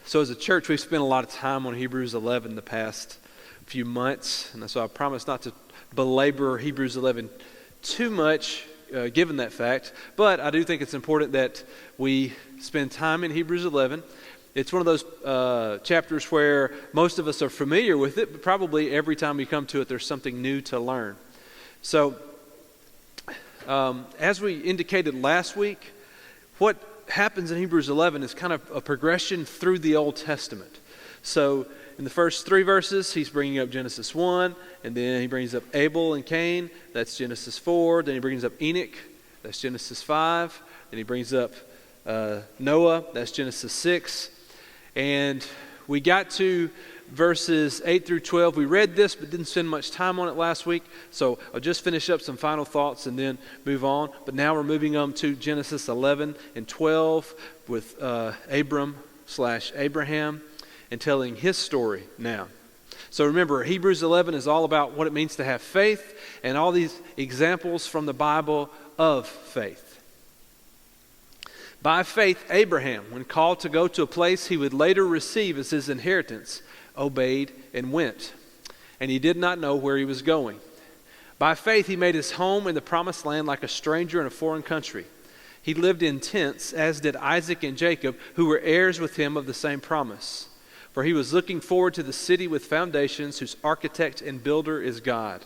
So as a church, we've spent a lot of time on Hebrews 11 the past few months, and so I promise not to belabor Hebrews 11 too much, given that fact, but I do think it's important that we spend time in Hebrews 11. It's one of those chapters where most of us are familiar with it, but probably every time we come to it, there's something new to learn. So, as we indicated last week, what happens in Hebrews 11 is kind of a progression through the Old Testament. So in the first 3 verses, he's bringing up Genesis 1, and then he brings up Abel and Cain, that's Genesis 4. Then he brings up Enoch, that's Genesis 5. Then he brings up Noah, that's Genesis 6. And we got to verses 8 through 12. We read this but didn't spend much time on it last week, so I'll just finish up some final thoughts and then move on. But now we're moving on to Genesis 11 and 12 with Abram/Abraham and telling his story now. So remember, Hebrews 11 is all about what it means to have faith and all these examples from the Bible of faith. By faith, Abraham, when called to go to a place he would later receive as his inheritance, obeyed and went. And he did not know where he was going. By faith, he made his home in the promised land like a stranger in a foreign country. He lived in tents, as did Isaac and Jacob, who were heirs with him of the same promise. For he was looking forward to the city with foundations, whose architect and builder is God.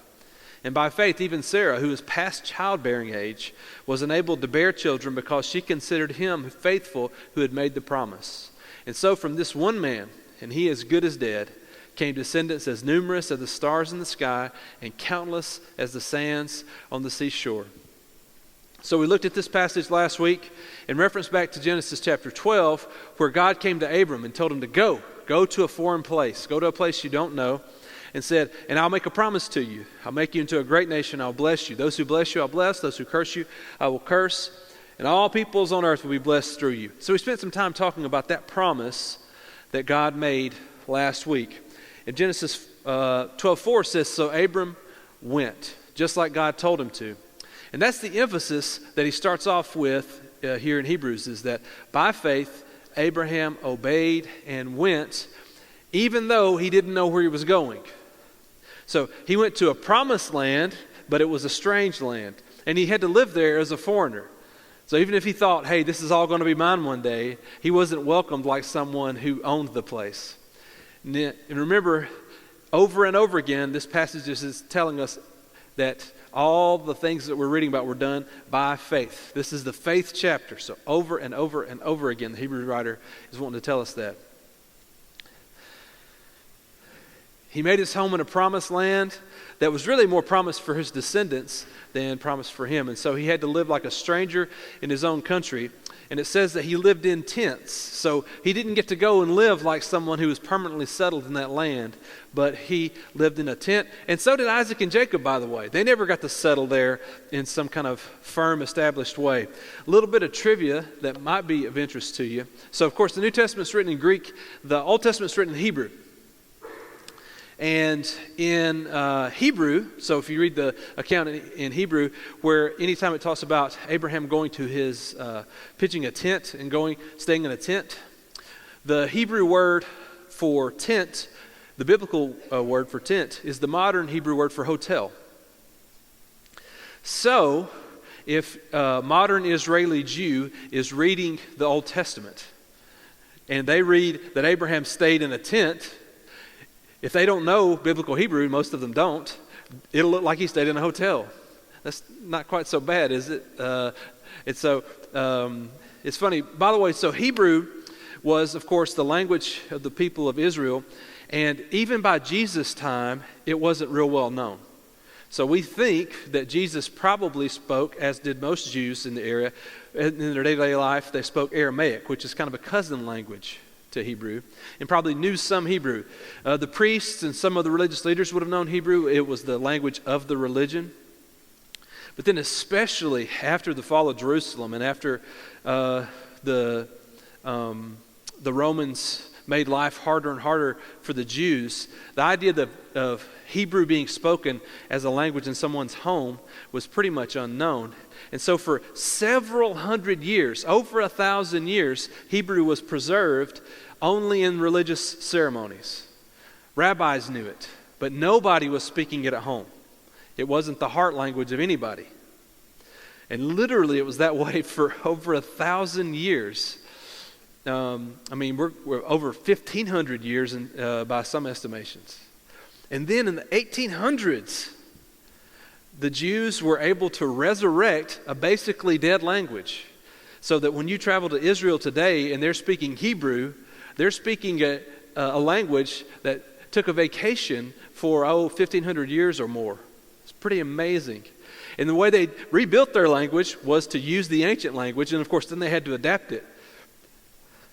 And by faith, even Sarah, who was past childbearing age, was enabled to bear children because she considered him faithful who had made the promise. And so from this one man, and he as good as dead, came descendants as numerous as the stars in the sky and countless as the sands on the seashore. So we looked at this passage last week in reference back to Genesis chapter 12, where God came to Abram and told him to go to a foreign place, go to a place you don't know, and said, and I'll make a promise to you. I'll make you into a great nation. I'll bless you. Those who bless you, I'll bless. Those who curse you, I will curse. And all peoples on earth will be blessed through you. So we spent some time talking about that promise that God made last week. In Genesis 12:4 says, so Abram went, just like God told him to. And that's the emphasis that he starts off with here in Hebrews, is that by faith, Abraham obeyed and went, even though he didn't know where he was going. So he went to a promised land, but it was a strange land. And he had to live there as a foreigner. So even if he thought, hey, this is all going to be mine one day, he wasn't welcomed like someone who owned the place. And remember, over and over again, this passage is telling us that all the things that we're reading about were done by faith. This is the faith chapter. So over and over and over again, the Hebrew writer is wanting to tell us that. He made his home in a promised land that was really more promised for his descendants than promised for him. And so he had to live like a stranger in his own country. And it says that he lived in tents. So he didn't get to go and live like someone who was permanently settled in that land, but he lived in a tent. And so did Isaac and Jacob, by the way. They never got to settle there in some kind of firm, established way. A little bit of trivia that might be of interest to you. So, of course, the New Testament's written in Greek. The Old Testament's written in Hebrew. And in Hebrew, so if you read the account in Hebrew, where anytime it talks about Abraham going to his, pitching a tent and staying in a tent, the Hebrew word for tent, the biblical word for tent, is the modern Hebrew word for hotel. So, if a modern Israeli Jew is reading the Old Testament, and they read that Abraham stayed in a tent, if they don't know biblical Hebrew, most of them don't, it'll look like he stayed in a hotel. That's not quite so bad, is it? It's funny. By the way, so Hebrew was, of course, the language of the people of Israel, and even by Jesus' time, it wasn't real well known. So we think that Jesus probably spoke, as did most Jews in the area, in their daily life, they spoke Aramaic, which is kind of a cousin language to Hebrew, and probably knew some Hebrew. The priests and some of the religious leaders would have known Hebrew. It was the language of the religion. But then especially after the fall of Jerusalem and after the Romans made life harder and harder for the Jews, the idea of Hebrew being spoken as a language in someone's home was pretty much unknown. And so for several hundred years, over 1,000 years, Hebrew was preserved only in religious ceremonies. Rabbis knew it, but nobody was speaking it at home. It wasn't the heart language of anybody. And literally it was that way for over 1,000 years. We're over 1,500 years by some estimations. And then in the 1800s, the Jews were able to resurrect a basically dead language. So that when you travel to Israel today and they're speaking Hebrew, they're speaking a language that took a vacation for 1,500 years or more. It's pretty amazing. And the way they rebuilt their language was to use the ancient language, and of course then they had to adapt it.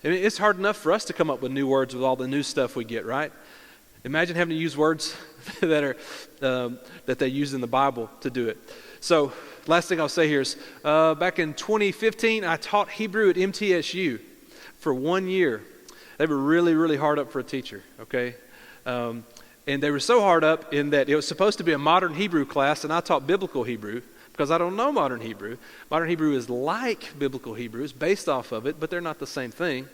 I mean, it's hard enough for us to come up with new words with all the new stuff we get, right? Imagine having to use words that they use in the Bible to do it. So, last thing I'll say here is, back in 2015, I taught Hebrew at MTSU for 1 year. They were really, really hard up for a teacher, okay? And they were so hard up in that it was supposed to be a modern Hebrew class, and I taught biblical Hebrew because I don't know modern Hebrew. Modern Hebrew is like biblical Hebrew. It's based off of it, but they're not the same thing.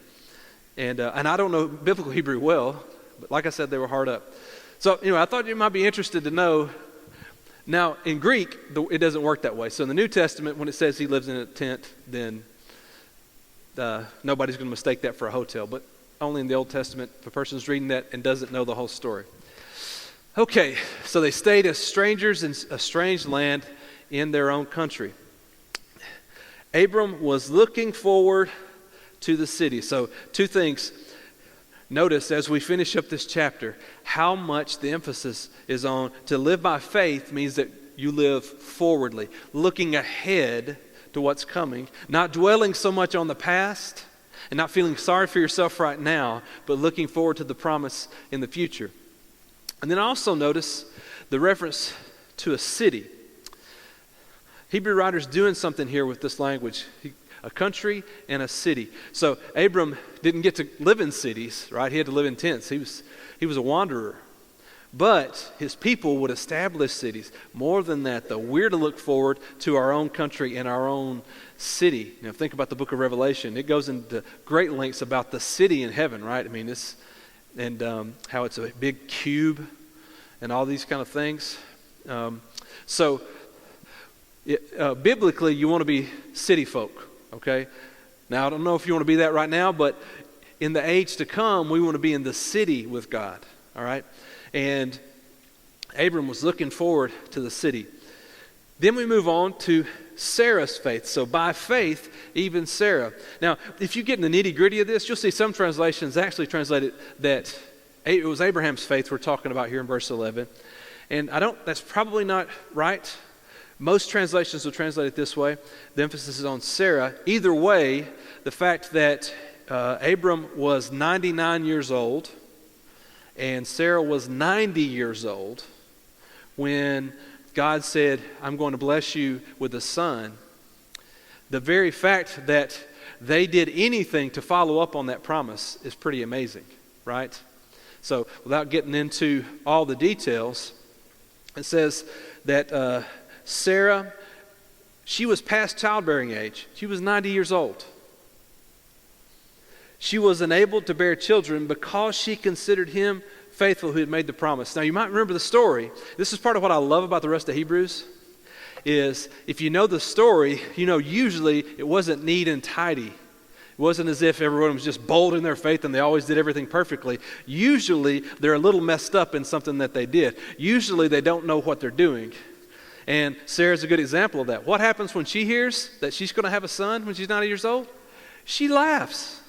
And I don't know biblical Hebrew well, but like I said, they were hard up. So anyway, I thought you might be interested to know. Now, in Greek, it doesn't work that way. So in the New Testament, when it says he lives in a tent, then nobody's going to mistake that for a hotel. But only in the Old Testament, if a person's reading that and doesn't know the whole story. Okay, so they stayed as strangers in a strange land in their own country. Abram was looking forward to the city. So two things. Notice as we finish up this chapter how much the emphasis is on to live by faith means that you live forwardly, looking ahead to what's coming, not dwelling so much on the past and not feeling sorry for yourself right now, but looking forward to the promise in the future. And then also notice the reference to a city. Hebrew writer's doing something here with this language. A country and a city. So Abram didn't get to live in cities, right? He had to live in tents. He was a wanderer. But his people would establish cities. More than that, though, we're to look forward to our own country and our own city. Now, think about the book of Revelation. It goes into great lengths about the city in heaven, right? I mean, how it's a big cube and all these kind of things. Biblically, you want to be city folk. Okay? Now, I don't know if you want to be that right now, but in the age to come, we want to be in the city with God. All right? And Abram was looking forward to the city. Then we move on to Sarah's faith. So by faith, even Sarah. Now, if you get in the nitty-gritty of this, you'll see some translations actually translate it that it was Abraham's faith we're talking about here in verse 11. And that's probably not right. Most translations will translate it this way. The emphasis is on Sarah. Either way, the fact that Abram was 99 years old and Sarah was 90 years old when God said, I'm going to bless you with a son. The very fact that they did anything to follow up on that promise is pretty amazing, right? So without getting into all the details, it says that Sarah, she was past childbearing age. She was 90 years old. She was enabled to bear children because she considered him faithful who had made the promise. Now you might remember the story. This is part of what I love about the rest of Hebrews, is if you know the story, you know usually it wasn't neat and tidy. It wasn't as if everyone was just bold in their faith and they always did everything perfectly. Usually they're a little messed up in something that they did. Usually they don't know what they're doing. And Sarah's a good example of that. What happens when she hears that she's going to have a son when she's 90 years old? She laughs.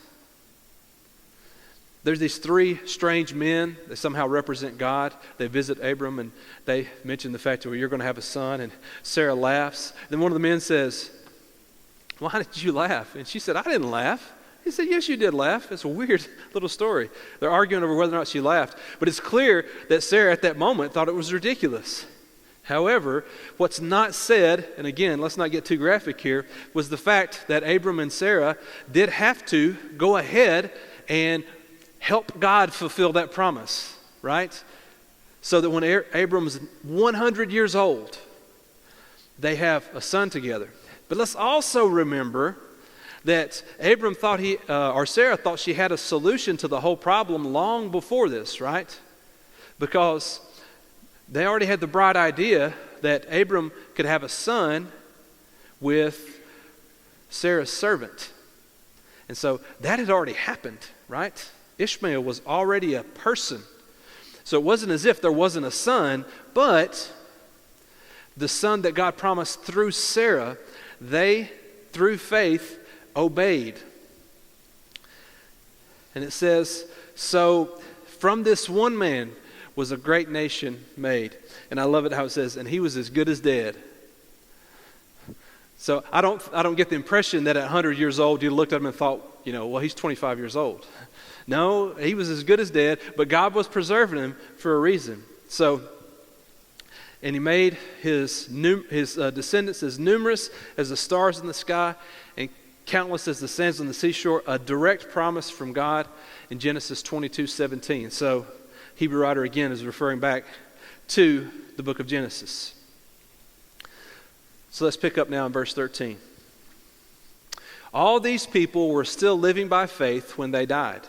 There's these three strange men that somehow represent God. They visit Abram and they mention the fact that you're going to have a son, and Sarah laughs. Then one of the men says, why did you laugh? And she said, I didn't laugh. He said, yes, you did laugh. It's a weird little story. They're arguing over whether or not she laughed. But it's clear that Sarah at that moment thought it was ridiculous. However, what's not said, and again, let's not get too graphic here, was the fact that Abram and Sarah did have to go ahead and help God fulfill that promise, right? So that when Abram's 100 years old, they have a son together. But let's also remember that Abram thought or Sarah thought she had a solution to the whole problem long before this, right? Because they already had the bright idea that Abram could have a son with Sarah's servant. And so that had already happened, right? Ishmael was already a person. So it wasn't as if there wasn't a son, but the son that God promised through Sarah, they, through faith, obeyed. And it says, so from this one man was a great nation made. And I love it how it says, and he was as good as dead. So I don't get the impression that at 100 years old you looked at him and thought, well, he's 25 years old. No, he was as good as dead, but God was preserving him for a reason. So, and he made his descendants as numerous as the stars in the sky and countless as the sands on the seashore, a direct promise from God in Genesis 22:17. So, Hebrew writer again is referring back to the book of Genesis. So let's pick up now in verse 13. All these people were still living by faith when they died.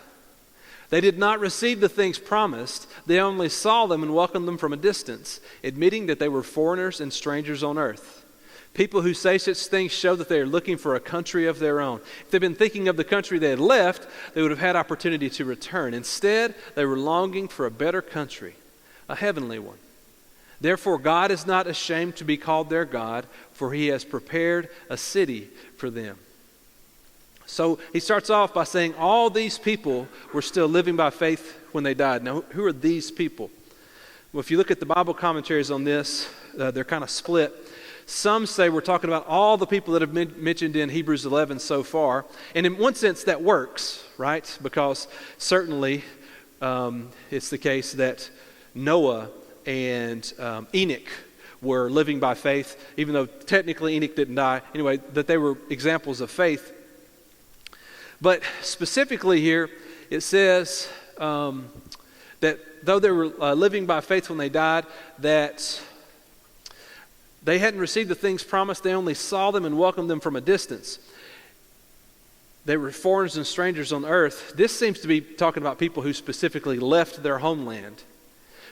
They did not receive the things promised. They only saw them and welcomed them from a distance, admitting that they were foreigners and strangers on earth. People who say such things show that they are looking for a country of their own. If they'd been thinking of the country they had left, they would have had opportunity to return. Instead, they were longing for a better country, a heavenly one. Therefore, God is not ashamed to be called their God, for he has prepared a city for them. So he starts off by saying all these people were still living by faith when they died. Now, who are these people? Well, if you look at the Bible commentaries on this, they're kind of split. Some say we're talking about all the people that have been mentioned in Hebrews 11 so far. And in one sense, that works, right? Because certainly it's the case that Noah and Enoch were living by faith, even though technically Enoch didn't die. Anyway, that they were examples of faith. But specifically here, it says that though they were living by faith when they died, that they hadn't received the things promised. They only saw them and welcomed them from a distance. They were foreigners and strangers on earth. This seems to be talking about people who specifically left their homeland,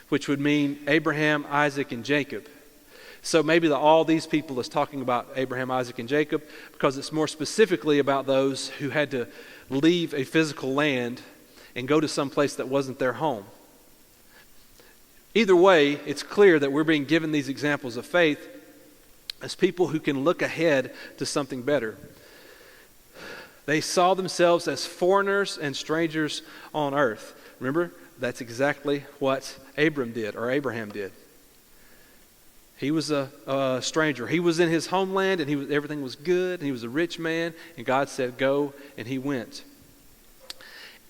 which would mean Abraham, Isaac, and Jacob. So maybe all these people is talking about Abraham, Isaac, and Jacob because it's more specifically about those who had to leave a physical land and go to some place that wasn't their home. Either way, it's clear that we're being given these examples of faith as people who can look ahead to something better. They saw themselves as foreigners and strangers on earth. Remember, that's exactly what Abraham did. He was a stranger. He was in his homeland, and everything was good, and he was a rich man, and God said, go, and he went.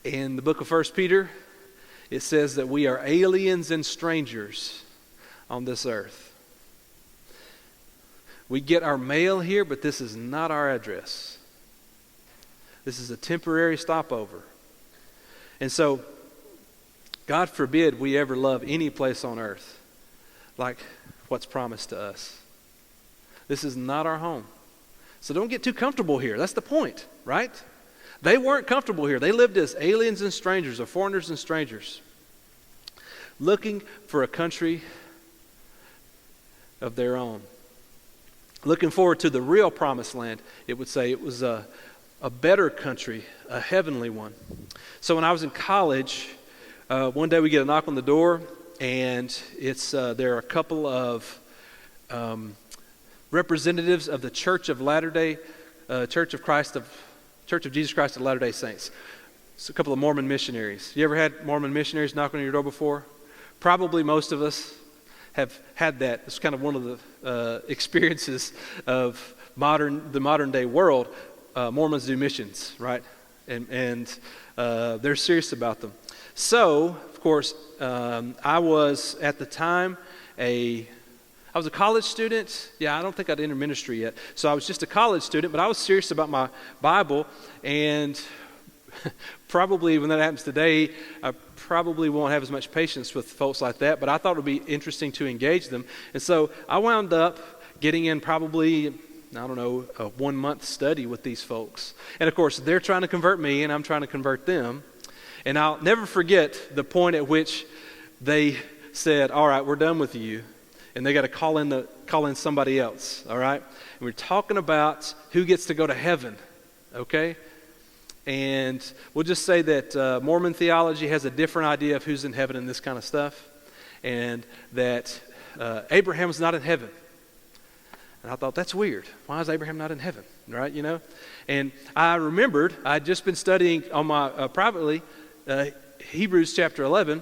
In the book of 1 Peter, it says that we are aliens and strangers on this earth. We get our mail here, but this is not our address. This is a temporary stopover. And so, God forbid we ever love any place on earth like what's promised to us. This is not our home. So don't get too comfortable here. That's the point, right? They weren't comfortable here. They lived as aliens and strangers, or foreigners and strangers, looking for a country of their own. Looking forward to the real promised land, it would say it was a better country, a heavenly one. So when I was in college, one day we get a knock on the door, and there are a couple of representatives of the Church of Jesus Christ of Latter-day Saints. It's a couple of Mormon missionaries. You ever had Mormon missionaries knock on your door before? Probably most of us have had that. It's kind of one of the experiences of the modern day world. Mormons do missions, right? And they're serious about them. So, of course, I was at the time I was a college student. Yeah, I don't think I'd entered ministry yet. So I was just a college student, but I was serious about my Bible. And probably when that happens today, I probably won't have as much patience with folks like that. But I thought it would be interesting to engage them. And so I wound up getting in probably a 1 month study with these folks. And of course, they're trying to convert me and I'm trying to convert them. And I'll never forget the point at which they said, all right, we're done with you. And they got to call in somebody else, all right? And we're talking about who gets to go to heaven, okay? And we'll just say that Mormon theology has a different idea of who's in heaven and this kind of stuff. And that Abraham's not in heaven. And I thought, that's weird. Why is Abraham not in heaven, right? And I remembered I'd just been studying on my privately Hebrews chapter 11.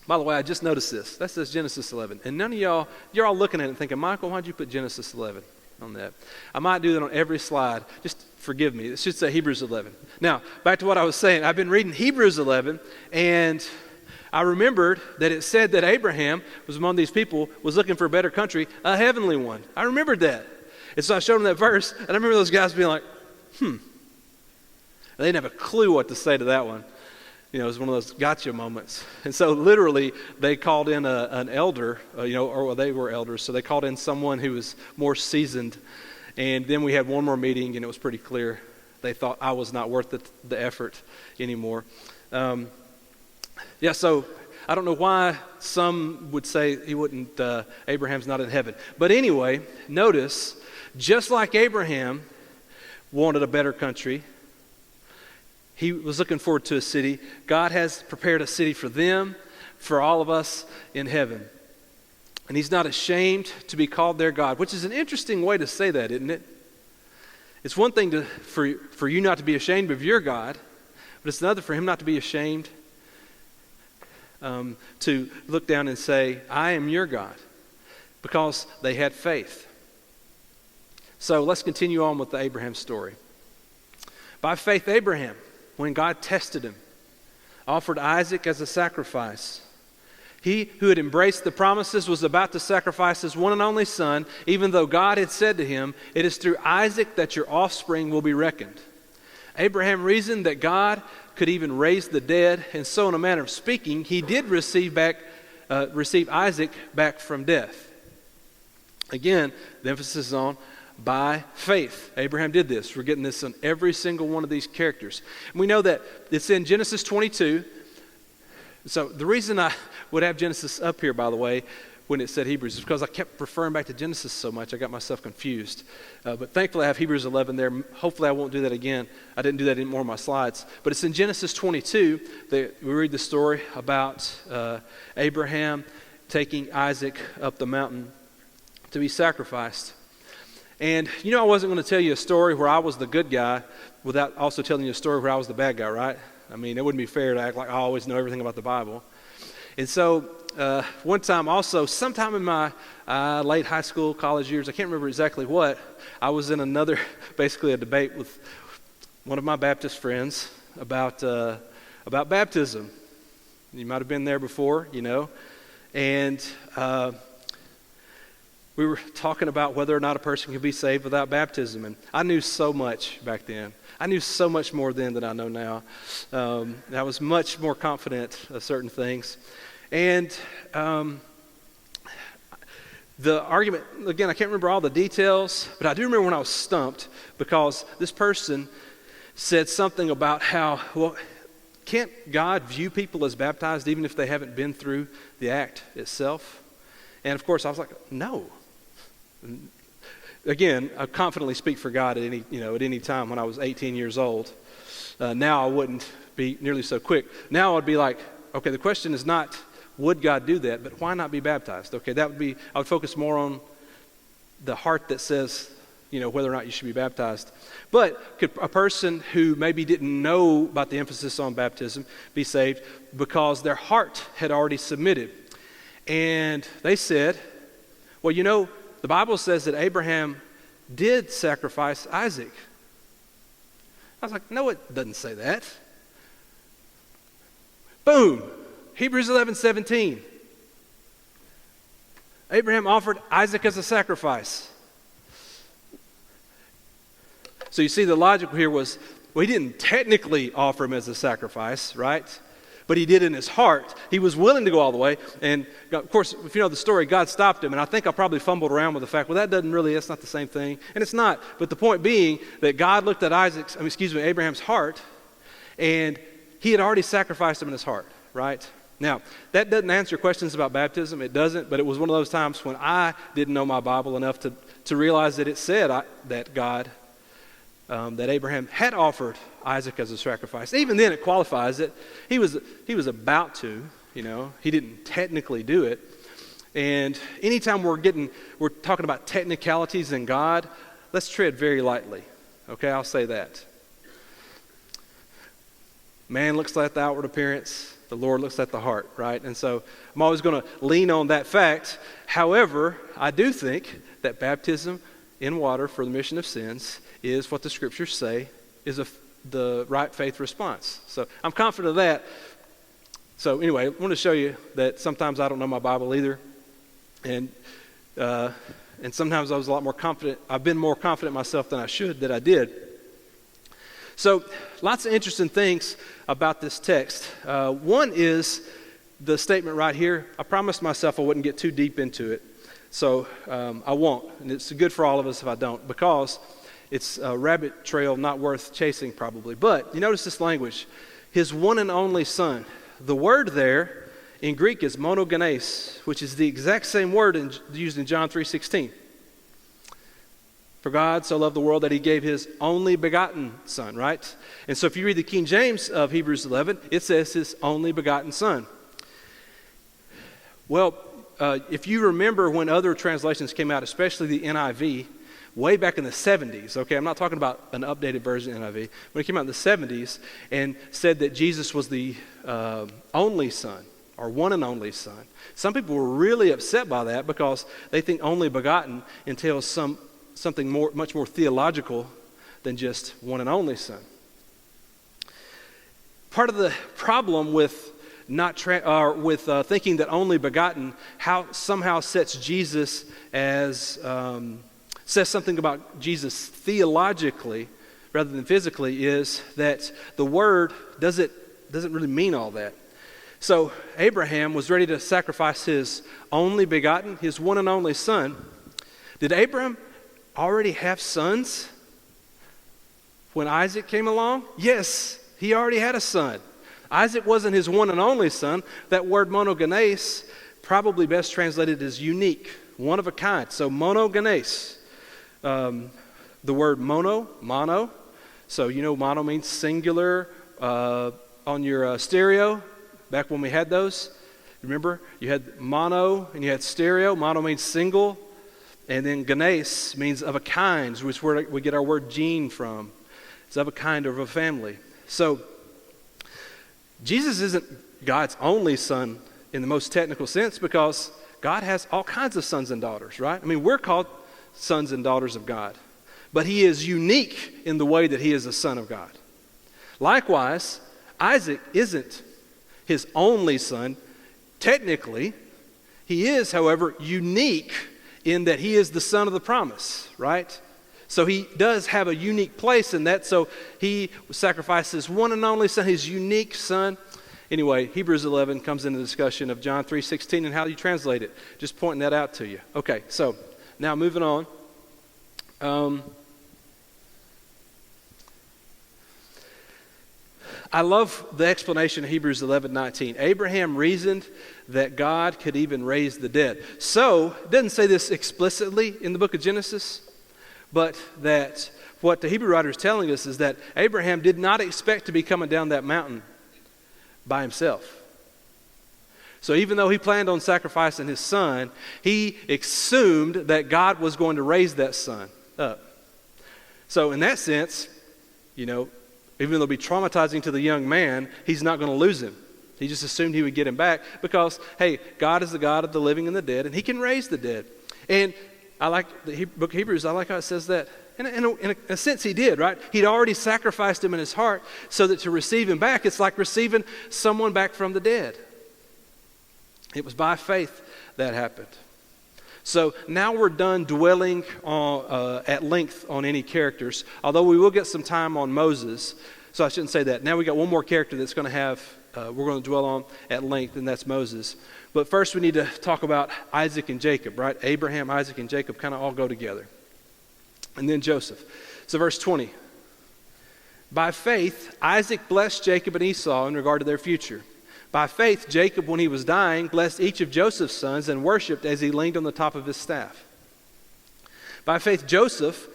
By the way, I just noticed this. That says Genesis 11. And none of you're all looking at it and thinking, Michael, why'd you put Genesis 11 on that? I might do that on every slide. Just forgive me. It should say Hebrews 11. Now, back to what I was saying. I've been reading Hebrews 11, and I remembered that it said that Abraham was among these people, was looking for a better country, a heavenly one. I remembered that. And so I showed them that verse, and I remember those guys being like, They didn't have a clue what to say to that one. It was one of those gotcha moments. And so literally they called in an elder, or they were elders, so they called in someone who was more seasoned. And then we had one more meeting, and it was pretty clear. They thought I was not worth the effort anymore. So I don't know why some would say Abraham's not in heaven. But anyway, notice, just like Abraham wanted a better country, he was looking forward to a city. God has prepared a city for them, for all of us in heaven. And he's not ashamed to be called their God, which is an interesting way to say that, isn't it? It's one thing for you not to be ashamed of your God, but it's another for him not to be ashamed to look down and say, I am your God, because they had faith. So let's continue on with the Abraham story. By faith, Abraham, when God tested him, offered Isaac as a sacrifice. He who had embraced the promises was about to sacrifice his one and only son, even though God had said to him, it is through Isaac that your offspring will be reckoned. Abraham reasoned that God could even raise the dead, and so in a manner of speaking, he did receive Isaac back from death. Again, the emphasis is on by faith. Abraham did this. We're getting this on every single one of these characters. And we know that it's in Genesis 22. So the reason I would have Genesis up here, by the way, when it said Hebrews, is because I kept referring back to Genesis so much, I got myself confused. But thankfully I have Hebrews 11 there. Hopefully I won't do that again. I didn't do that anymore on my slides. But it's in Genesis 22 that we read the story about Abraham taking Isaac up the mountain to be sacrificed. And I wasn't going to tell you a story where I was the good guy without also telling you a story where I was the bad guy, right? I mean, it wouldn't be fair to act like I always know everything about the Bible. And so one time also, sometime in my late high school, college years, I can't remember exactly what, I was in basically a debate with one of my Baptist friends about baptism. You might have been there before, and we were talking about whether or not a person could be saved without baptism. And I knew so much back then. I knew so much more then than I know now. I was much more confident of certain things. And the argument, again, I can't remember all the details, but I do remember when I was stumped because this person said something about how, can't God view people as baptized even if they haven't been through the act itself? And of course I was like, no. Again, I confidently speak for God at any time when I was 18 years old. Now I wouldn't be nearly so quick. Now I'd be like, okay, the question is not would God do that, but why not be baptized? Okay, I would focus more on the heart that says, whether or not you should be baptized. But could a person who maybe didn't know about the emphasis on baptism be saved because their heart had already submitted? And they said, the Bible says that Abraham did sacrifice Isaac. I was like, no, it doesn't say that. Boom. Hebrews 11:17. Abraham offered Isaac as a sacrifice. So you see the logic here was, he didn't technically offer him as a sacrifice, right? but he did in his heart. He was willing to go all the way. And of course, if you know the story, God stopped him. And I think I probably fumbled around with the fact, well, that's not the same thing. And it's not. But the point being that God looked at Abraham's heart, and he had already sacrificed him in his heart, right? Now, that doesn't answer questions about baptism. It doesn't, but it was one of those times when I didn't know my Bible enough to realize that it said that Abraham had offered Isaac as a sacrifice. Even then, it qualifies it. He was about to, he didn't technically do it. And anytime we're talking about technicalities in God, let's tread very lightly. Okay, I'll say that. Man looks at the outward appearance. The Lord looks at the heart, right? And so I'm always going to lean on that fact. However, I do think that baptism in water for the remission of sins is what the scriptures say is the right faith response. So I'm confident of that. So anyway, I want to show you that sometimes I don't know my Bible either. And sometimes I was a lot more confident. I've been more confident myself than I did. So lots of interesting things about this text. One is the statement right here. I promised myself I wouldn't get too deep into it. So I won't. And it's good for all of us if I don't, because it's a rabbit trail not worth chasing probably. But you notice this language, his one and only son. The word there in Greek is monogenes, which is the exact same word used in John 3:16. For God so loved the world that he gave his only begotten son, right? And so if you read the King James of Hebrews 11, it says his only begotten son. Well, if you remember when other translations came out, especially the NIV, way back in the 70s, okay, I'm not talking about an updated version of NIV, when it came out in the 70s and said that Jesus was the only son, or one and only son. Some people were really upset by that because they think only begotten entails something much more theological than just one and only son. Part of the problem with thinking that only begotten somehow sets Jesus as says something about Jesus theologically rather than physically is that the word doesn't really mean all that. So Abraham was ready to sacrifice his only begotten, his one and only son. Did Abraham already have sons when Isaac came along? Yes, he already had a son. Isaac wasn't his one and only son. That word monogenes probably best translated as unique, one of a kind. So monogenes, the word mono. So mono means singular. On your stereo, back when we had those, remember you had mono and you had stereo. Mono means single. And then genes means of a kind, which is where we get our word gene from. It's of a kind or of a family. So Jesus isn't God's only son in the most technical sense because God has all kinds of sons and daughters, right? I mean, we're called sons and daughters of God. But he is unique in the way that he is a son of God. Likewise, Isaac isn't his only son. Technically, he is, however, unique in that he is the son of the promise, right? So he does have a unique place in that. So he sacrifices one and only son, his unique son. Anyway, Hebrews 11 comes into the discussion of John 3:16 and how you translate it. Just pointing that out to you. Okay, so now moving on. I love the explanation of Hebrews 11:19. Abraham reasoned that God could even raise the dead. So, it doesn't say this explicitly in the book of Genesis, but that what the Hebrew writer is telling us is that Abraham did not expect to be coming down that mountain by himself. So even though he planned on sacrificing his son, he assumed that God was going to raise that son up. So in that sense, even though it'll be traumatizing to the young man, he's not going to lose him. He just assumed he would get him back because, hey, God is the God of the living and the dead, and he can raise the dead. And I like the book of Hebrews, I like how it says that. In a sense, he did, right? He'd already sacrificed him in his heart so that to receive him back, it's like receiving someone back from the dead. It was by faith that happened. So now we're done dwelling at length on any characters, although we will get some time on Moses. So I shouldn't say that. Now we got one more character that's going to have we're going to dwell on at length, and that's Moses. But first we need to talk about Isaac and Jacob, right? Abraham, Isaac, and Jacob kind of all go together. And then Joseph. So verse 20. By faith, Isaac blessed Jacob and Esau in regard to their future. By faith, Jacob, when he was dying, blessed each of Joseph's sons and worshipped as he leaned on the top of his staff. By faith, Joseph,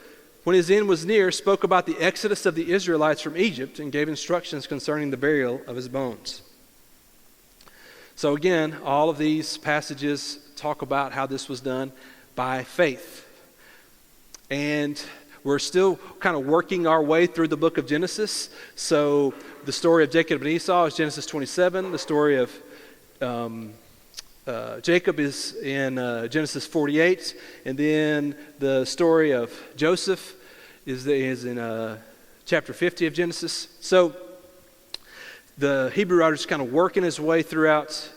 when his end was near, spoke about the exodus of the Israelites from Egypt and gave instructions concerning the burial of his bones. So again, all of these passages talk about how this was done by faith. And we're still kind of working our way through the book of Genesis. So the story of Jacob and Esau is Genesis 27. The story of Jacob is in Genesis 48. And then the story of Joseph is in chapter 50 of Genesis. So the Hebrew writer is kind of working his way throughout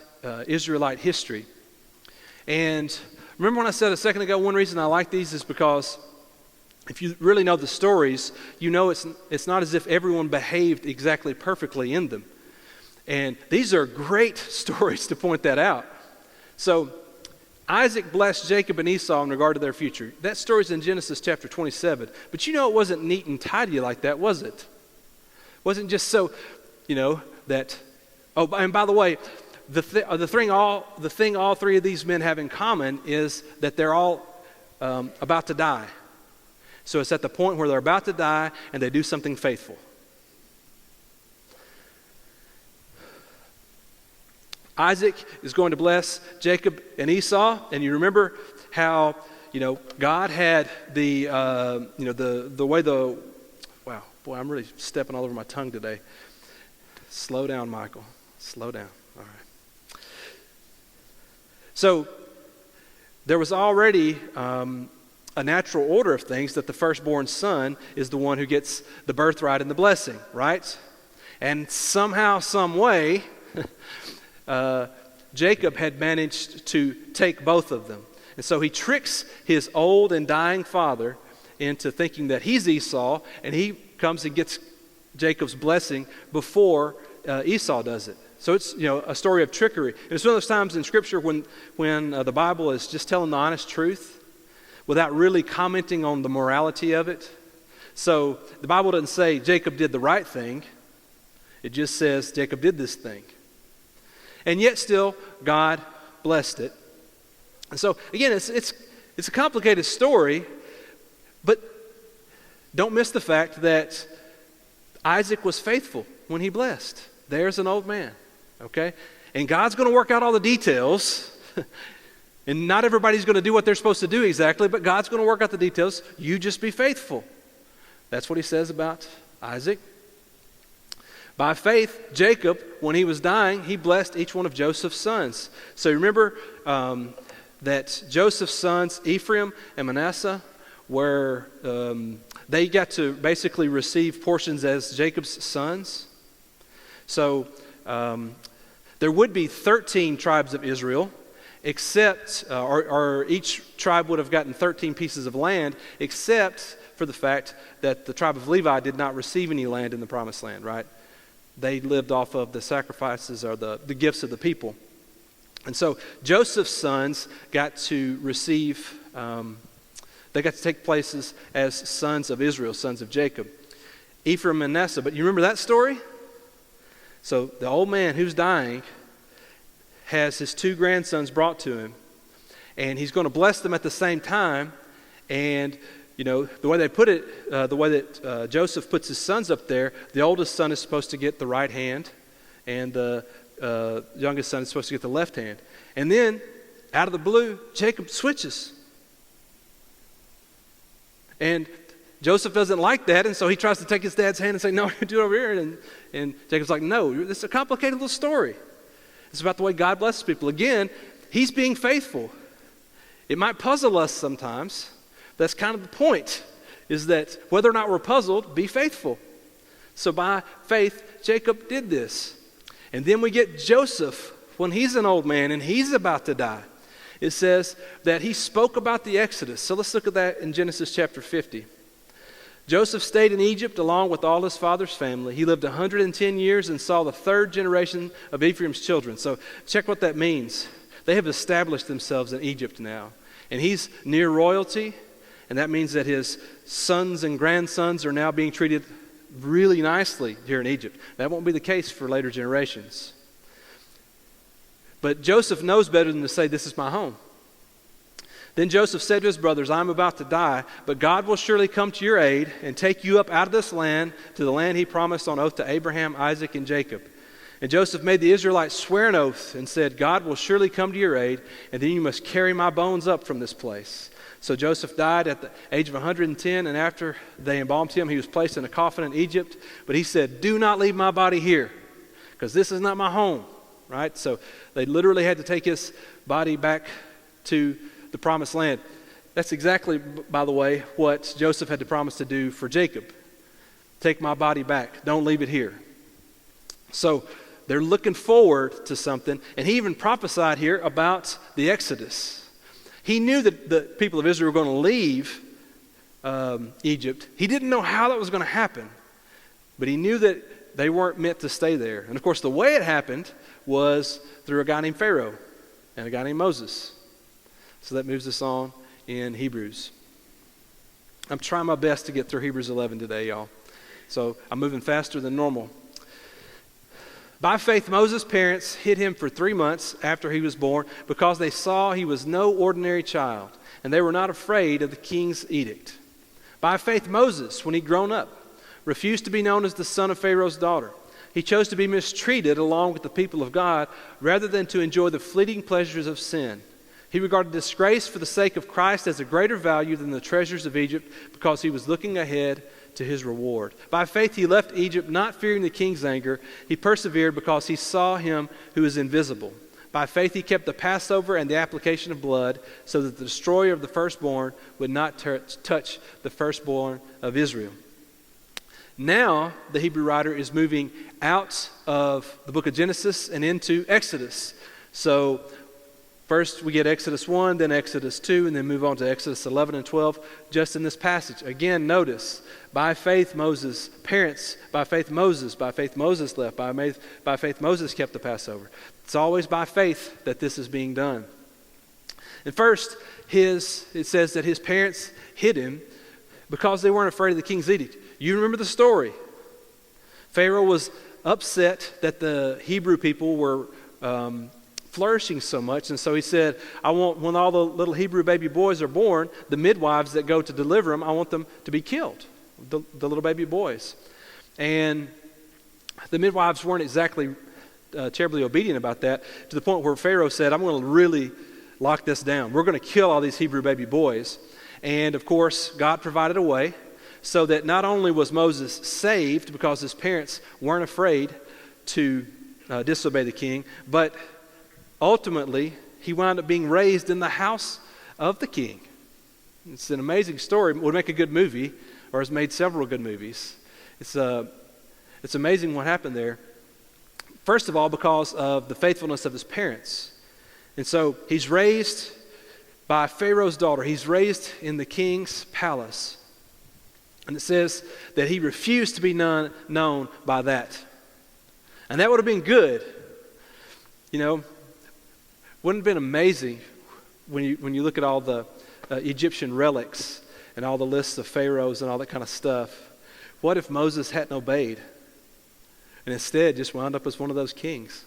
Israelite history. And remember when I said a second ago, one reason I like these is because if you really know the stories, you know it's not as if everyone behaved exactly perfectly in them. And these are great stories to point that out. So Isaac blessed Jacob and Esau in regard to their future. That story's in Genesis chapter 27. But you know it wasn't neat and tidy like that, was it? It wasn't just so, that... Oh, and by the way, the thing all three of these men have in common is that they're all about to die. So it's at the point where they're about to die and they do something faithful. Isaac is going to bless Jacob and Esau, and you remember how God had wow, boy, I'm really stepping all over my tongue today. Slow down, Michael. Slow down. All right. So there was already a natural order of things that the firstborn son is the one who gets the birthright and the blessing, right? And somehow, some way, Jacob had managed to take both of them. And so he tricks his old and dying father into thinking that he's Esau, and he comes and gets Jacob's blessing before Esau does it. So it's a story of trickery. And it's one of those times in Scripture when the Bible is just telling the honest truth without really commenting on the morality of it. So the Bible doesn't say Jacob did the right thing. It just says Jacob did this thing. And yet still, God blessed it. And so, again, it's a complicated story, but don't miss the fact that Isaac was faithful when he blessed. There's an old man, okay? And God's going to work out all the details. And not everybody's going to do what they're supposed to do exactly, but God's going to work out the details. You just be faithful. That's what he says about Isaac. By faith, Jacob, when he was dying, he blessed each one of Joseph's sons. So remember that Joseph's sons, Ephraim and Manasseh, they got to basically receive portions as Jacob's sons. So there would be 13 tribes of Israel, except, or each tribe would have gotten 13 pieces of land, except for the fact that the tribe of Levi did not receive any land in the promised land, right? They lived off of the sacrifices or the gifts of the people. And so Joseph's sons got to receive, they got to take places as sons of Israel, sons of Jacob. Ephraim and Manasseh, but you remember that story? So the old man who's dying has his two grandsons brought to him, and he's going to bless them at the same time. And the way they put it, the way that Joseph puts his sons up there, the oldest son is supposed to get the right hand, and the youngest son is supposed to get the left hand. And then, out of the blue, Jacob switches. And Joseph doesn't like that, and so he tries to take his dad's hand and say, no, do it over here. And Jacob's like, no, this is a complicated little story. It's about the way God blesses people. Again, he's being faithful. It might puzzle us sometimes. That's kind of the point, is that whether or not we're puzzled, be faithful. So by faith, Jacob did this. And then we get Joseph when he's an old man and he's about to die. It says that he spoke about the Exodus. So let's look at that in Genesis chapter 50. Joseph stayed in Egypt along with all his father's family. He lived 110 years and saw the third generation of Ephraim's children. So check what that means. They have established themselves in Egypt now. And he's near royalty, and that means that his sons and grandsons are now being treated really nicely here in Egypt. That won't be the case for later generations. But Joseph knows better than to say, "This is my home." Then Joseph said to his brothers, "I am about to die, but God will surely come to your aid and take you up out of this land to the land he promised on oath to Abraham, Isaac, and Jacob." And Joseph made the Israelites swear an oath and said, "God will surely come to your aid, and then you must carry my bones up from this place." So Joseph died at the age of 110, and after they embalmed him, he was placed in a coffin in Egypt. But he said, "Do not leave my body here, because this is not my home." Right? So they literally had to take his body back to the promised land. That's exactly, by the way, what Joseph had to promise to do for Jacob. Take my body back. Don't leave it here. So they're looking forward to something. And he even prophesied here about the Exodus. He knew that the people of Israel were going to leave Egypt. He didn't know how that was going to happen. But he knew that they weren't meant to stay there. And of course, the way it happened was through a guy named Pharaoh and a guy named Moses. So that moves us on in Hebrews. I'm trying my best to get through Hebrews 11 today, y'all. So I'm moving faster than normal. By faith, Moses' parents hid him for 3 months after he was born because they saw he was no ordinary child, and they were not afraid of the king's edict. By faith, Moses, when he'd grown up, refused to be known as the son of Pharaoh's daughter. He chose to be mistreated along with the people of God rather than to enjoy the fleeting pleasures of sin. He regarded disgrace for the sake of Christ as a greater value than the treasures of Egypt because he was looking ahead to his reward. By faith he left Egypt, not fearing the king's anger. He persevered because he saw him who is invisible. By faith he kept the Passover and the application of blood so that the destroyer of the firstborn would not touch the firstborn of Israel. Now the Hebrew writer is moving out of the book of Genesis and into Exodus. So first we get Exodus 1, then Exodus 2, and then move on to Exodus 11 and 12 just in this passage. Again, notice, by faith Moses left, by faith Moses kept the Passover. It's always by faith that this is being done. And first, it says that his parents hid him because they weren't afraid of the king's edict. You remember the story. Pharaoh was upset that the Hebrew people were flourishing so much, and so he said, "I want, when all the little Hebrew baby boys are born, the midwives that go to deliver them, I want them to be killed, the little baby boys." And the midwives weren't exactly terribly obedient about that, to the point where Pharaoh said, "I'm going to really lock this down. We're going to kill all these Hebrew baby boys." And of course, God provided a way so that not only was Moses saved because his parents weren't afraid to disobey the king, but ultimately, he wound up being raised in the house of the king. It's an amazing story. It would make a good movie, or has made several good movies. It's amazing what happened there. First of all, because of the faithfulness of his parents. And so he's raised by Pharaoh's daughter. He's raised in the king's palace. And it says that he refused to be known by that. And that would have been good. You know, wouldn't it have been amazing when you look at all the Egyptian relics and all the lists of pharaohs and all that kind of stuff? What if Moses hadn't obeyed and instead just wound up as one of those kings?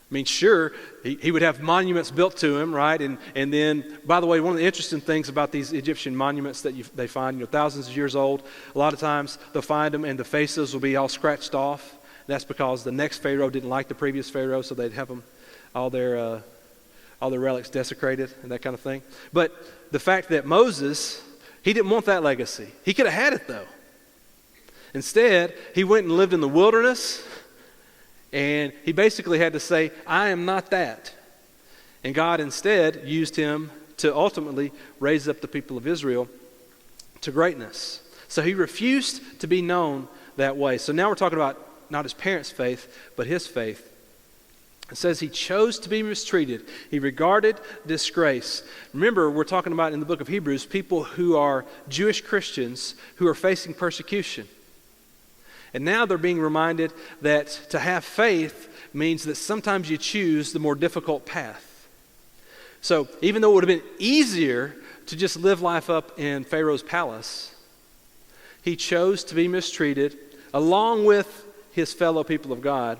I mean, sure, he would have monuments built to him, right? And then, by the way, one of the interesting things about these Egyptian monuments that they find, thousands of years old, a lot of times they'll find them and the faces will be all scratched off. That's because the next pharaoh didn't like the previous pharaoh, so they'd have them all their relics desecrated and that kind of thing. But the fact that Moses, he didn't want that legacy. He could have had it though. Instead, he went and lived in the wilderness, and he basically had to say, "I am not that." And God instead used him to ultimately raise up the people of Israel to greatness. So he refused to be known that way. So now we're talking about not his parents' faith, but his faith. It says he chose to be mistreated. He regarded disgrace. Remember, we're talking about in the book of Hebrews, people who are Jewish Christians who are facing persecution. And now they're being reminded that to have faith means that sometimes you choose the more difficult path. So even though it would have been easier to just live life up in Pharaoh's palace, he chose to be mistreated along with his fellow people of God,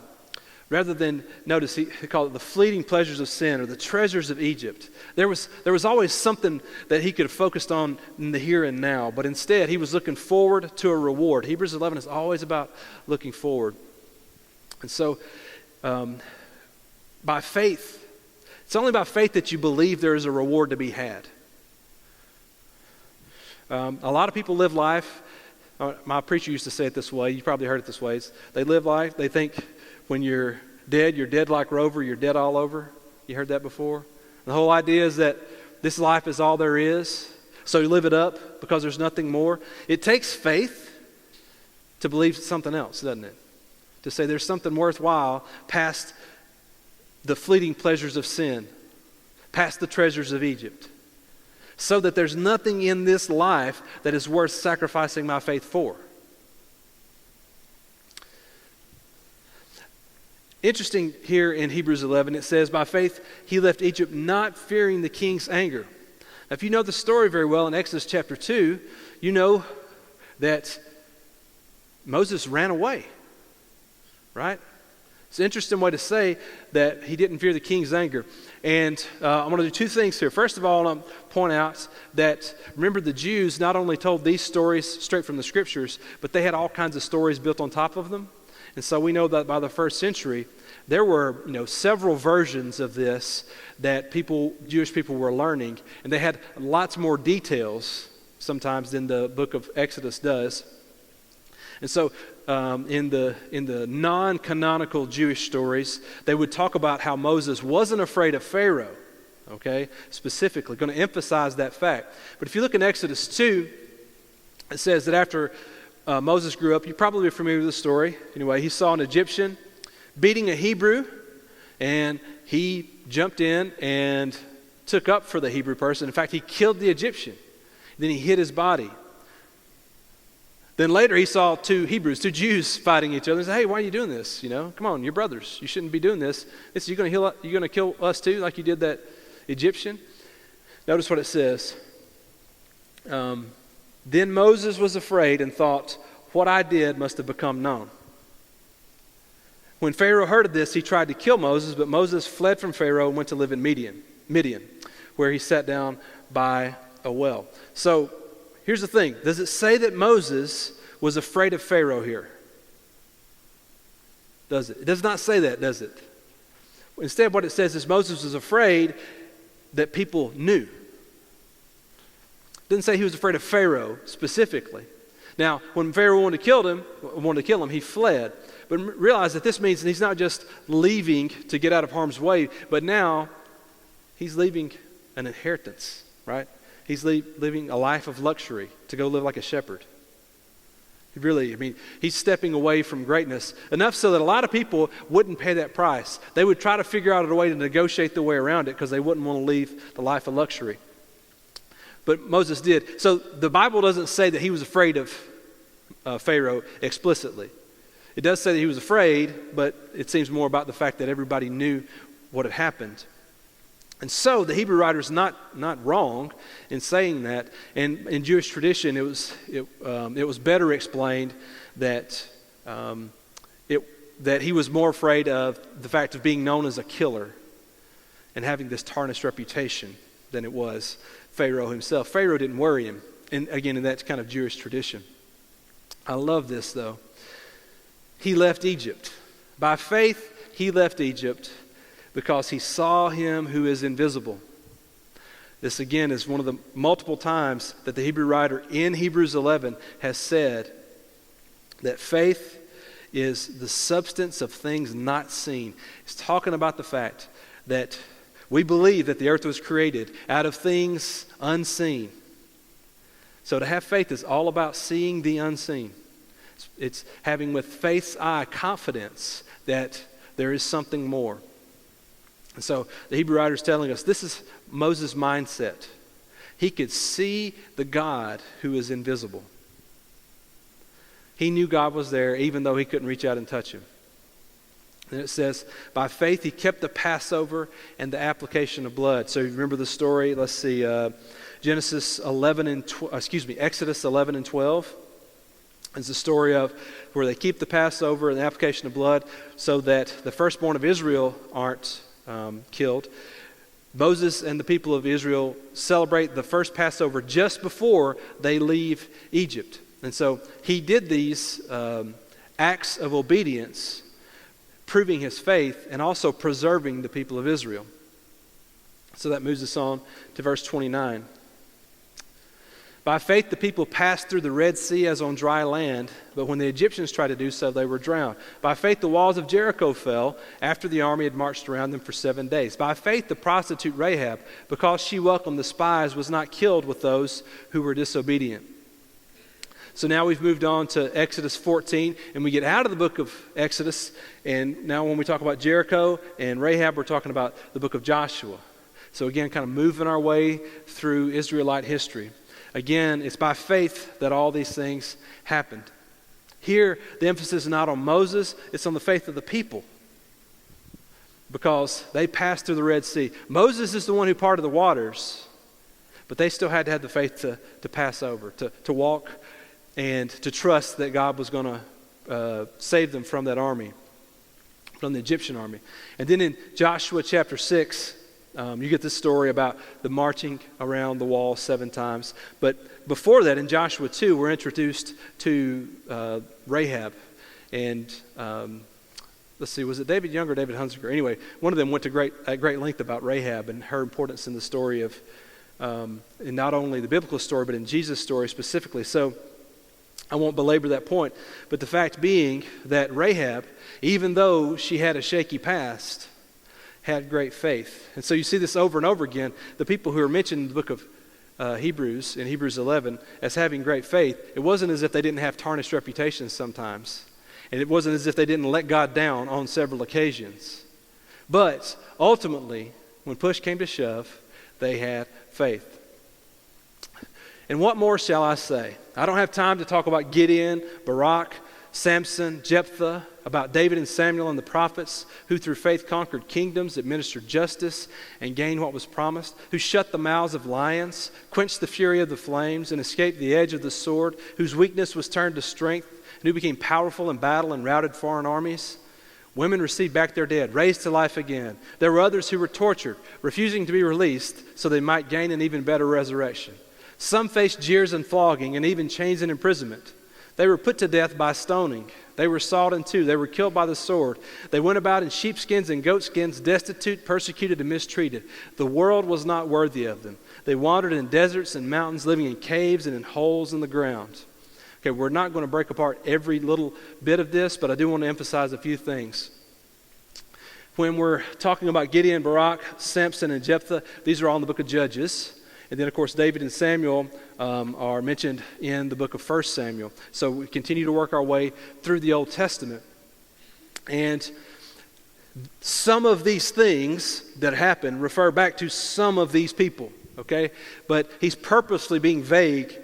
rather than, notice, he called it the fleeting pleasures of sin or the treasures of Egypt. There was always something that he could have focused on in the here and now, but instead he was looking forward to a reward. Hebrews 11 is always about looking forward. And so, by faith, it's only by faith that you believe there is a reward to be had. A lot of people live life, my preacher used to say it this way, you probably heard it this way, they live life, they think when you're dead like Rover, you're dead all over. You heard that before? The whole idea is that this life is all there is, so you live it up because there's nothing more. It takes faith to believe something else, doesn't it? To say there's something worthwhile past the fleeting pleasures of sin, past the treasures of Egypt, so that there's nothing in this life that is worth sacrificing my faith for. Interesting here in Hebrews 11, it says, by faith he left Egypt not fearing the king's anger. Now, if you know the story very well in Exodus chapter 2, you know that Moses ran away, right? It's an interesting way to say that he didn't fear the king's anger. And I'm going to do two things here. First of all, I want to point out that, remember, the Jews not only told these stories straight from the scriptures, but they had all kinds of stories built on top of them. And so we know that by the first century, there were several versions of this that Jewish people were learning, and they had lots more details sometimes than the book of Exodus does. And so in the non-canonical Jewish stories, they would talk about how Moses wasn't afraid of Pharaoh, okay, specifically, going to emphasize that fact. But if you look in Exodus 2, it says that after Moses grew up, you're probably familiar with the story. Anyway, he saw an Egyptian beating a Hebrew, and he jumped in and took up for the Hebrew person. In fact, he killed the Egyptian. Then he hid his body. Then later he saw two Jews fighting each other. He said, hey, why are you doing this? Come on, you're brothers. You shouldn't be doing this. You're going to kill us too, like you did that Egyptian? Notice what it says. Then Moses was afraid and thought, what I did must have become known. When Pharaoh heard of this, he tried to kill Moses, but Moses fled from Pharaoh and went to live in Midian, where he sat down by a well. So here's the thing. Does it say that Moses was afraid of Pharaoh here? Does it? It does not say that, does it? Instead, what it says is Moses was afraid that people knew. Didn't say he was afraid of Pharaoh specifically. Now, when Pharaoh wanted to kill him, he fled. But realize that this means that he's not just leaving to get out of harm's way, but now he's leaving an inheritance, right? He's living a life of luxury to go live like a shepherd. He's stepping away from greatness, enough so that a lot of people wouldn't pay that price. They would try to figure out a way to negotiate the way around it because they wouldn't want to leave the life of luxury. But Moses did. So the Bible doesn't say that he was afraid of Pharaoh explicitly. It does say that he was afraid, but it seems more about the fact that everybody knew what had happened. And so the Hebrew writer is not wrong in saying that. And in Jewish tradition, it was better explained that that he was more afraid of the fact of being known as a killer and having this tarnished reputation than it was Pharaoh himself. Pharaoh didn't worry him. And again, in that kind of Jewish tradition. I love this, though. He left Egypt. By faith, he left Egypt because he saw him who is invisible. This, again, is one of the multiple times that the Hebrew writer in Hebrews 11 has said that faith is the substance of things not seen. He's talking about the fact that we believe that the earth was created out of things unseen. So to have faith is all about seeing the unseen. It's having with faith's eye confidence that there is something more. And so the Hebrew writer is telling us this is Moses' mindset. He could see the God who is invisible. He knew God was there even though he couldn't reach out and touch him. And it says, by faith he kept the Passover and the application of blood. So you remember the story? Let's see, Exodus 11 and 12. It's the story of where they keep the Passover and the application of blood so that the firstborn of Israel aren't killed. Moses and the people of Israel celebrate the first Passover just before they leave Egypt. And so he did these acts of obedience, proving his faith and also preserving the people of Israel. So that moves us on to verse 29. By faith the people passed through the Red Sea as on dry land, but when the Egyptians tried to do so, they were drowned. By faith the walls of Jericho fell after the army had marched around them for 7 days. By faith the prostitute Rahab, because she welcomed the spies, was not killed with those who were disobedient. So now we've moved on to Exodus 14, and we get out of the book of Exodus, and now when we talk about Jericho and Rahab, we're talking about the book of Joshua. So again, kind of moving our way through Israelite history. Again, it's by faith that all these things happened. Here, the emphasis is not on Moses, it's on the faith of the people. Because they passed through the Red Sea. Moses is the one who parted the waters, but they still had to have the faith to pass over, to walk and to trust that God was going to save them from that army, from the Egyptian army. And then in Joshua chapter 6, you get this story about the marching around the wall 7 times. But before that, in Joshua 2, we're introduced to Rahab. And let's see, was it David Young or David Hunziker? Anyway, one of them went to great length about Rahab and her importance in the story of, in not only the biblical story, but in Jesus' story specifically. So I won't belabor that point. But the fact being that Rahab, even though she had a shaky past, had great faith. And so you see this over and over again. The people who are mentioned in the book of Hebrews, in Hebrews 11, as having great faith, it wasn't as if they didn't have tarnished reputations sometimes. And it wasn't as if they didn't let God down on several occasions. But ultimately, when push came to shove, they had faith. And what more shall I say? I don't have time to talk about Gideon, Barak, Samson, Jephthah, about David and Samuel and the prophets, who through faith conquered kingdoms, administered justice, and gained what was promised, who shut the mouths of lions, quenched the fury of the flames, and escaped the edge of the sword, whose weakness was turned to strength, and who became powerful in battle and routed foreign armies. Women received back their dead, raised to life again. There were others who were tortured, refusing to be released so they might gain an even better resurrection. Some faced jeers and flogging and even chains and imprisonment. They were put to death by stoning. They were sawed in two. They were killed by the sword. They went about in sheepskins and goatskins, destitute, persecuted, and mistreated. The world was not worthy of them. They wandered in deserts and mountains, living in caves and in holes in the ground. Okay, we're not going to break apart every little bit of this, but I do want to emphasize a few things. When we're talking about Gideon, Barak, Samson, and Jephthah, these are all in the book of Judges. And then, of course, David and Samuel are mentioned in the book of 1 Samuel. So we continue to work our way through the Old Testament. And some of these things that happen refer back to some of these people, okay? But he's purposely being vague,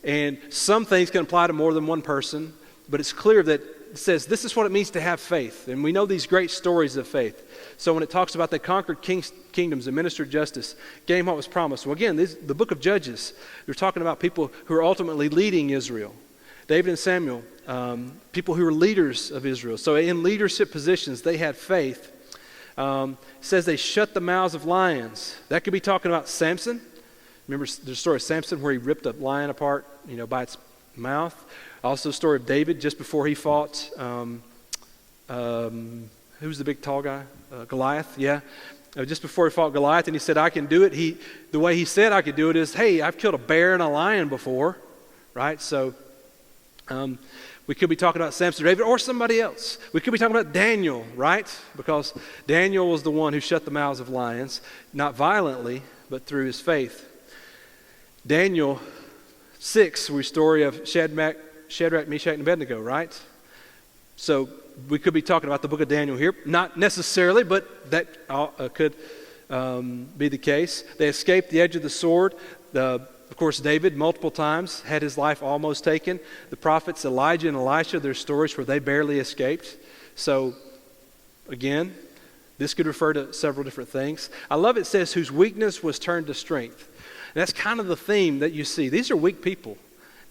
and some things can apply to more than one person, but it's clear that it says this is what it means to have faith. And we know these great stories of faith. So when it talks about they conquered kingdoms, administered justice, gained what was promised. Well, again, the book of Judges, they're talking about people who are ultimately leading Israel. David and Samuel, people who were leaders of Israel. So in leadership positions, they had faith. It says they shut the mouths of lions. That could be talking about Samson. Remember the story of Samson where he ripped a lion apart, by its mouth. Also the story of David just before he fought, who's the big tall guy? Goliath, yeah. Just before he fought Goliath, and he said, I can do it. The way he said I could do it is, hey, I've killed a bear and a lion before, right? So we could be talking about Samson or David or somebody else. We could be talking about Daniel, right? Because Daniel was the one who shut the mouths of lions, not violently, but through his faith. Daniel 6, we story of Shadrach, Meshach, and Abednego, right? So we could be talking about the book of Daniel here. Not necessarily, but that could be the case. They escaped the edge of the sword. Of course, David, multiple times, had his life almost taken. The prophets Elijah and Elisha, their stories where they barely escaped. So, again, this could refer to several different things. I love it says, whose weakness was turned to strength. And that's kind of the theme that you see. These are weak people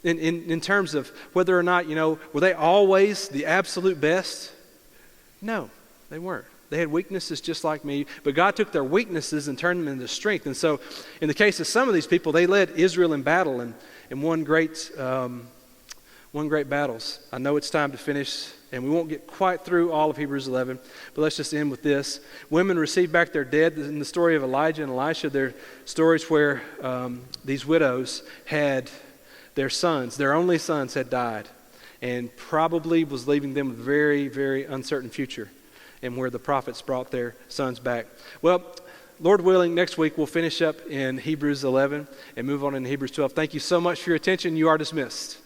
in terms of whether or not, were they always the absolute best? No, they weren't. They had weaknesses just like me, but God took their weaknesses and turned them into strength. And so in the case of some of these people, they led Israel in battle and won great battles. I know it's time to finish, and we won't get quite through all of Hebrews 11, but let's just end with this. Women received back their dead. In the story of Elijah and Elisha, there are stories where these widows had their sons, their only sons had died, and probably was leaving them a very, very uncertain future, and where the prophets brought their sons back. Well, Lord willing, next week we'll finish up in Hebrews 11 and move on into Hebrews 12. Thank you so much for your attention. You are dismissed.